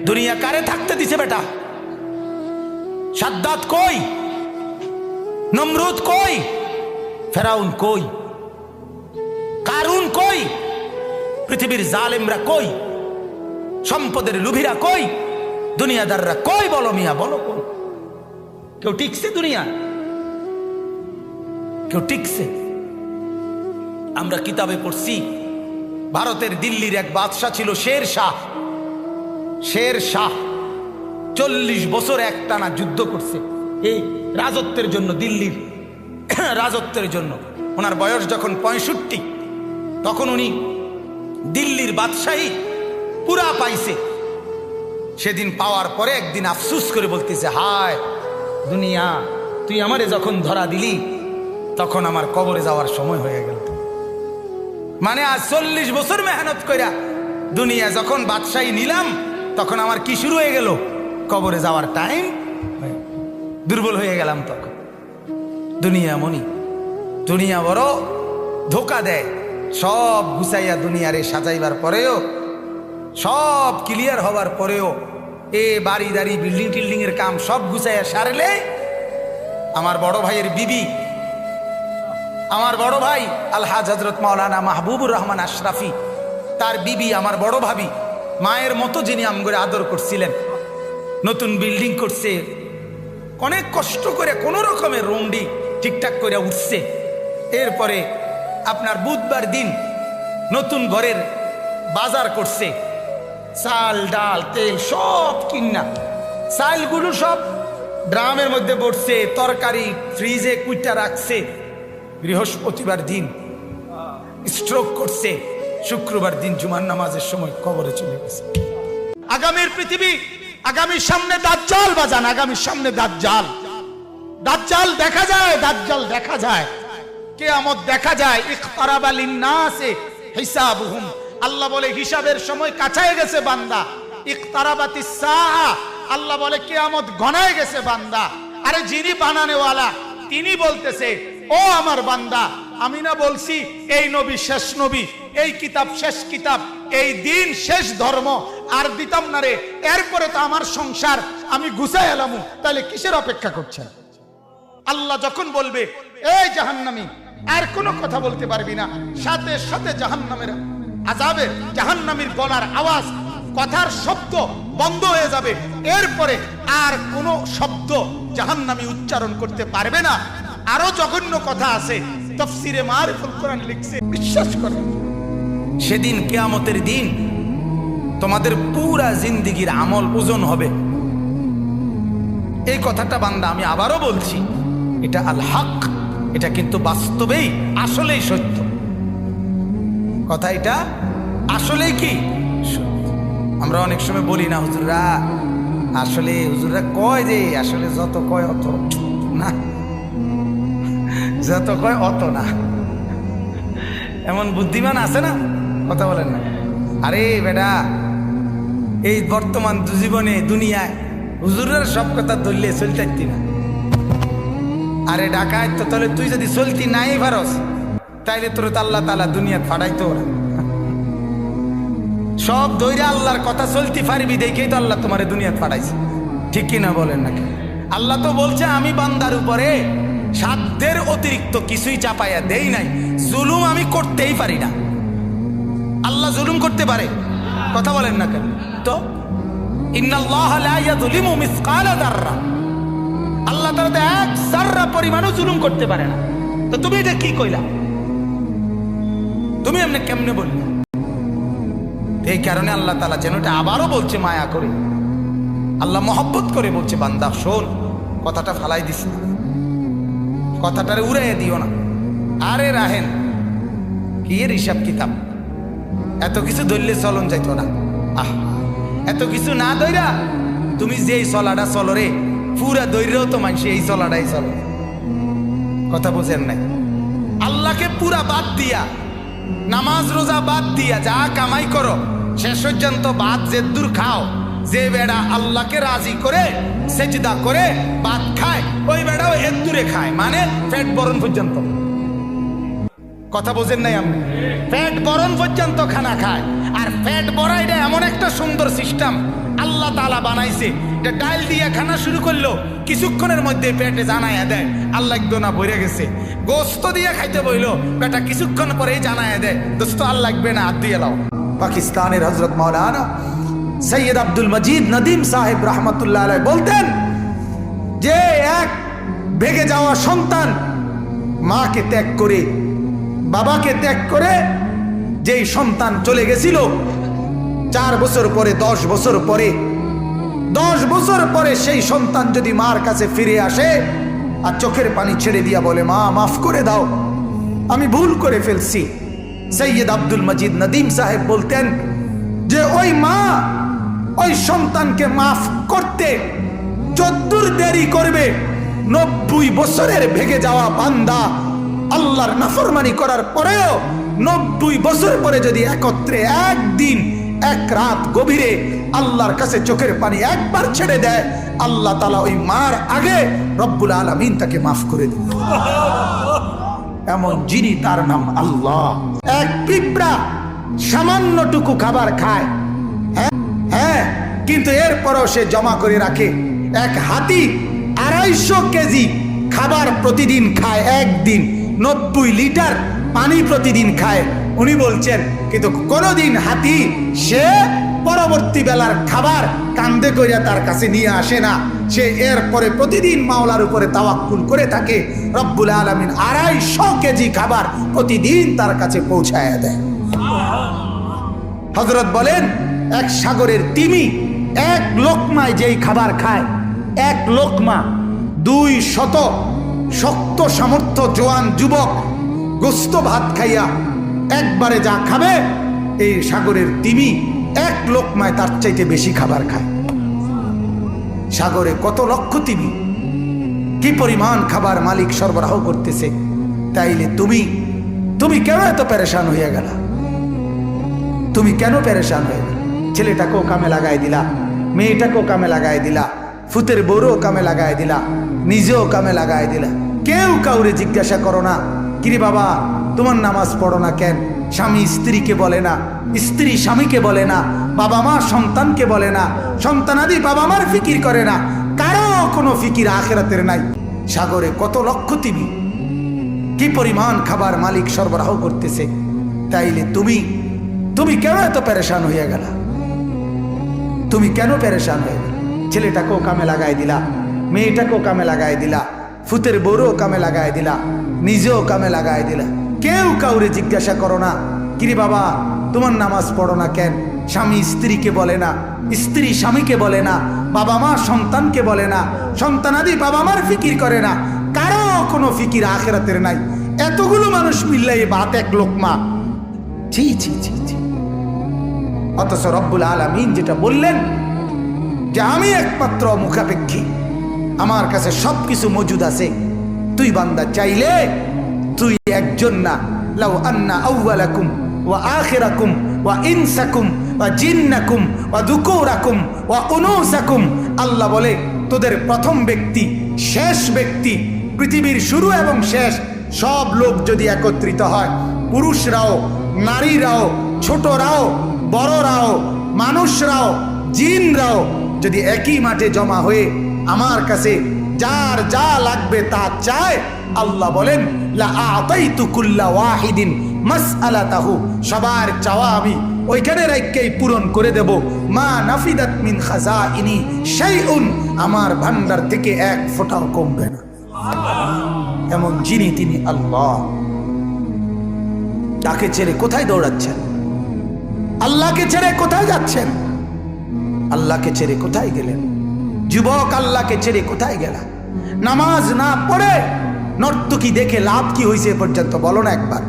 দুনিয়া কারে থাকতে দিছে বেটা? সাদ্দাত কই? নমরুদ কই? ফেরাউন কই? কারুন কই? পৃথিবীর জালেমরা কই? সম্পদের লুভিরা কই? দুনিয়াদাররা কই? বলো মিয়া, বলো কই? কেউ টিকছে দুনিয়া? কেউ টিকছে? আমরা কিতাবে পড়ছি ভারতের দিল্লির এক বাদশাহ ছিল শের শাহ। শের শাহ 40 বছর একটানা যুদ্ধ করছে এই রাজত্বের জন্য, দিল্লির রাজত্বের জন্য। ওনার বয়স যখন 65, তখন উনি দিল্লির বাদশাহী পুরা পাইছে। সেদিন পাওয়ার পরে একদিন আফসুস করে বলতেছে, হায় দুনিয়া, তুই আমারে যখন ধরা দিলি তখন আমার কবরে যাওয়ার সময় হয়ে গেল। মানে আজ 40 বছর মেহনত কইরা দুনিয়া যখন বাদশাহী নিলাম, তখন আমার কি শুরু হয়ে গেল? কবরে যাওয়ার টাইম। দুর্বল হয়ে গেলাম তখন। দুনিয়া মনি, দুনিয়া বড় ধোকা দেয়। সব গুছাইয়া দুনিয়ারে সাজাইবার পরেও, সব ক্লিয়ার হবার পরেও, এ বাড়ি দাড়ি বিল্ডিং টিল্ডিং এর কাম সব গুছাইয়া সারলে আমার বড় ভাইয়ের বিবি, আমার বড় ভাই আলহাজ হযরত মাওলানা মাহবুবুর রহমান আশরাফি, তার বিবি আমার বড় ভাবি, মায়ের মতো যিনি আমগরে আদর করছিলেন, নতুন বিল্ডিং করছে, অনেক কষ্ট করে কোন রকমের রুমডি ঠিকঠাক করে উঠছে। এরপরে আপনার বুধবার দিন নতুন ঘরের বাজার করছে, চাল ডাল তেল সব কিনা, চালগুলো সব ড্রামের মধ্যে পড়ছে, তরকারি ফ্রিজে কুইটা রাখছে। বৃহস্পতিবার দিন স্ট্রোক করছে, শুক্রবার দিন জুমার নামাজের সময় কবরে চলে গেছে। আগামীর পৃথিবী, আগামীর সামনে দাজ্জাল বাজান, আগামীর সামনে দাজ্জাল। দাজ্জাল দেখা যায়, দাজ্জাল দেখা যায়, কিয়ামত দেখা যায়। ইকতারাবা লিন্নাসে হিসাবুহুম, আল্লাহ বলে হিসাবের সময় কাছায় গেছে বান্দা। ইকতারাবাতিস সাআ, আল্লাহ বলে কিয়ামত ঘনায় গেছে বান্দা। আরে যিনি বানানেওয়ালা তিনি বলতেছে, ও আমার বান্দা, আমি না বলছি এই নবী শেষ নবী, এই কিতাব শেষ কিতাব, এই দিন শেষ ধর্ম, আর দিতাম না রে। এরপরে তো আমার সংসার আমি গুছাই এলাম, তাহলে কিসের অপেক্ষা করছেন? আল্লাহ যখন বলবে এই জাহান্নামী, আর কোনো কথা বলতে পারবি না, সাথে সাথে জাহান্নামের আযাবের, জাহান্নামীর গলার আওয়াজ, কথার শব্দ বন্ধ হয়ে যাবে। এরপরে আর কোনো শব্দ জাহান্নামী উচ্চারণ করতে পারবে না। আরো জঘন্য কথা আছে, তাফসীরে মারিফুল কোরআন লিখছে, বিশ্বাস করেন সেদিন কিয়ামতের দিন তোমাদের পুরা জিন্দেগীর আমল ওজন হবে। এই কথাটা বান্দা আমি আবারও বলছি, এটা আল হক, এটা কিন্তু বাস্তবেই আসলেই সত্য কথা। এটা আসলেই কি সত্য। আমরা অনেক সময় বলি না হুজুররা, আসলে হুজুররা কয় যে আসলে যত কয় অত না, যত কয় অত না। এমন বুদ্ধিমান আছে না, কথা বলেন না। আরে বেটা, এই বর্তমান জীবনে দুনিয়ায় হুজুরের সব কথা ধরলে চলতে না। আরে ডাকায় তো, তাহলে তুই যদি চলতি নাই পারস, তাইলে তোর তো আল্লাহ তাআলা দুনিয়া ফাড়াইতো ওরা। সব দইরা আল্লাহর কথা চলতে পারবি দেখেই তো আল্লাহ তোমারে দুনিয়া ফাড়াইছে, ঠিক কিনা বলেন নাকি? আল্লাহ তো বলছে আমি বান্দার উপরে সাধ্যের অতিরিক্ত কিছুই চাপাইয়া দেই নাই, জুলুম আমি করতেই পারি না। আল্লাহ জুলুম করতে পারে? কথা বলেন না কেন? তো ইন্নাল্লাহা লা ইয়াযলিমু মিসকালা যাররা, আল্লাহ তাআলা এক যাররা পরিমাণও জুলুম করতে পারে না। তো তুমি এটা কি কইলা? তুমি এমনি কেমনে বললে? এই কারণে আল্লাহ তাআলা যেন এটা আবারও বলছে মায়া করে, আল্লাহ মহব্বত করে বলছে, বান্দা শোন, কথাটা ফালাই দিস না, কথাটারে উড়াইয়া দিও না। আরে রাহেন কি এর হিসাব কিতাব, এত কিছু ধরলে চলন যাইতো না। আহ, এত কিছু না ধইরা তুমি যেই চলাটা চলো রে, পুরা দৈর্যও তো মানুষ এই চলাটাই চলো। কথা বুঝেন নাই? আল্লাহকে পুরা বাদ দিয়া, নামাজ রোজা বাদ দিয়া যা কামাই করো, শেষ পর্যন্ত বাদ যে দূর খাও, যে বেড়া আল্লাহকে রাজি করে সেজদা করে ভাত খায়, ওই বেড়াও এর দূরে খায়, মানে পেট বরণ পর্যন্ত। কথা বোঝেন নাই আপনি? পেট বরণ পর্যন্ত খানা খায়। আর পেট ভরা এটা এমন একটা সুন্দর সিস্টেম, আল্লাহ তাআলা বানাইছে, এটা ডাল দিয়ে খানা শুরু করলো, কিছুক্ষণের মধ্যে পেটে জানায়া দেয় আল্লাহ একদম না ভরে গেছে। গোস্ত দিয়ে খাইতে বইলো, পেটা কিছুক্ষণ পরেই জানায়া দেয় দোস্ত আর লাগবে না, হাত দিয়ে লাও। পাকিস্তানের হযরত মাওলানা সৈয়দ আব্দুল মজিদ নদীম সাহেব রহমতুল্লাহ আলাইহি বলতেন যে এক ভেগে যাওয়া সন্তান মাকে ত্যাগ করে, বাবাকে ত্যাগ করে যেই সন্তান চলে গেছিল, 4 বছর পরে 10 বছর পরে 10 বছর পরে সেই সন্তান যদি মার কাছে ফিরে আসে আর চোখের পানি ছেড়ে দিয়া বলে মা মাফ করে দাও, আমি ভুল করে ফেলছি, সৈয়দ আব্দুল মজিদ নদীম সাহেব বলতেন যে ওই মা ওই সন্তানকে মাফ করতে যদ্দূর দেরি করবে, 90 বছরের ভেগে যাওয়া বান্দা আল্লাহর নাফরমানি করার পরেও 90 বছর পরে যদি একত্রে একদিন এক রাত গভীরে আল্লাহর কাছে চোখের পানি একবার ছেড়ে দেয়, আল্লাহ তাআলা ওই মার আগে রব্বুল আলামিন তাকে মাফ করে দিন। এমন যিনি, তার নাম আল্লাহ। এক পিঁপড়া সামান্যটুকু খাবার খায়, হ্যাঁ, কিন্তু এরপরও সে জমা করে রাখে। এক হাতি 250 কেজি খাবার প্রতিদিন খায়, একদিন 90 লিটার পানি প্রতিদিন খায়। উনি বলছেন কিন্তু কোনদিন হাতি সে পরবর্তী বেলার খাবার কান্দে কইরা তার কাছে নিয়ে আসে না, সে এরপরে প্রতিদিন মাওলার উপরে তাওয়াক্কুল করে থাকে। রব্বুল আলামিন 250 কেজি খাবার প্রতিদিন তার কাছে পৌঁছায় দেয়। হযরত বলেন এক সাগরের তিমি এক লোকমায় যেই খাবার খায়, এক লোকমা 200 শক্ত সামর্থ্য জোয়ান যুবক গোস্ত ভাত খাইয়া একবারে যা খাবে, এই সাগরের তিমি এক লোকমায় তার চাইতে বেশি খাবার খায়। সাগরে কত লক্ষ তিমি, কি পরিমাণ খাবার মালিক সরবরাহ করতেছে, তাইলে তুমি কেন এত পেরেশান হয়ে গেলা? তুমি কেন পেরেশান হয়ে গেল? ছেলেটাকেও কামে লাগাই দিলা, মেয়েটাকেও কামে লাগাই দিলা, ফুতের বউরও কামে লাগাই দিলা, নিজেও কামে লাগাই দিলা। কেউ কাউরে জিজ্ঞাসা করো না কিরে বাবা তোমার নামাজ পড়ো না কেন? স্বামী স্ত্রীকে বলে না, স্ত্রী স্বামীকে বলে না, বাবা মা সন্তানকে বলে না, সন্তানাদি বাবা মার ফিকির করে না, কারো কোনো ফিকির আখিরাতের নাই। সাগরে কত লক্ষ তিমি, কি পরিমাণ খাবার মালিক সরবরাহ করতেছে, তাইলে তুমি কেন এত পেরেশান হয়ে গেলা? তুমি কেন পেরেশান হয়ে গেল? ছেলেটাকেও কামে লাগাই দিলা, মেয়েটাকেও কামে লাগাই দিলা, ফুতের বউরও কামে লাগাই দিলা, নিজেও কামে লাগাই দিলা। কেউ কাউরে জিজ্ঞাসা করো না কিরে বাবা তোমার নামাজ পড়ো না কেন? স্বামী স্ত্রীকে বলে না, স্ত্রী স্বামীকে বলে না, বাবা মা সন্তানকে বলে না, সন্তানাদি বাবা মার ফিকির করে না, কারো কোনো ফিকির আখিরাতের নাই। এতগুলো মানুষ মিললে এই ভাত এক লোকমা, ছি ছি ছি ছি। অথচ রব্বুল আলামিন যেটা বললেন যে আমি একমাত্র মুখাপেক্ষী, আমার কাছে সবকিছু মজুদ আছে, তুই বান্দা চাইলে তুই একজন না, লাউ আন্না আউওয়ালাকুম ওয়া আখিরাকুম ওয়া ইনসাকুম ওয়া জিন্নাকুম ওয়া যুকুরাকুম ওয়া উনুসাকুম, আল্লাহ বলে তোদের প্রথম ব্যক্তি, শেষ ব্যক্তি, পৃথিবীর শুরু এবং শেষ সব লোক যদি একত্রিত হয়, পুরুষরাও নারীরাও ছোটরাও বড়রাও মানুষরাও জিনরাও যদি একই মাঠে জমা হয়ে আমার কাছে যার যা লাগবে তা চায়, আল্লাহ বলেন লা আতাইতু কুল্লা ওয়াহিদিন মাসআলাতাহু, সবার চাওয়া আমি ওইখানে রাখকেই পূরণ করে দেব। মা নাফিদাত মিন খাজাইনি শাইউন, আমার ভান্ডার থেকে এক ফোঁটাও কমবে না। এমন যিনি তিনি আল্লাহ। তাকে ছেড়ে কোথায় দৌড়াচ্ছেন? আল্লাহকে ছেড়ে কোথায় যাচ্ছেন? আল্লাহকে ছেড়ে কোথায় গেলেন? যুবক আল্লাহকে ছেড়ে কোথায় গেলা? নামাজ না পড়ে নর্তকী দেখে লাভ কি হয়েছে পর্যন্ত বলো না একবার।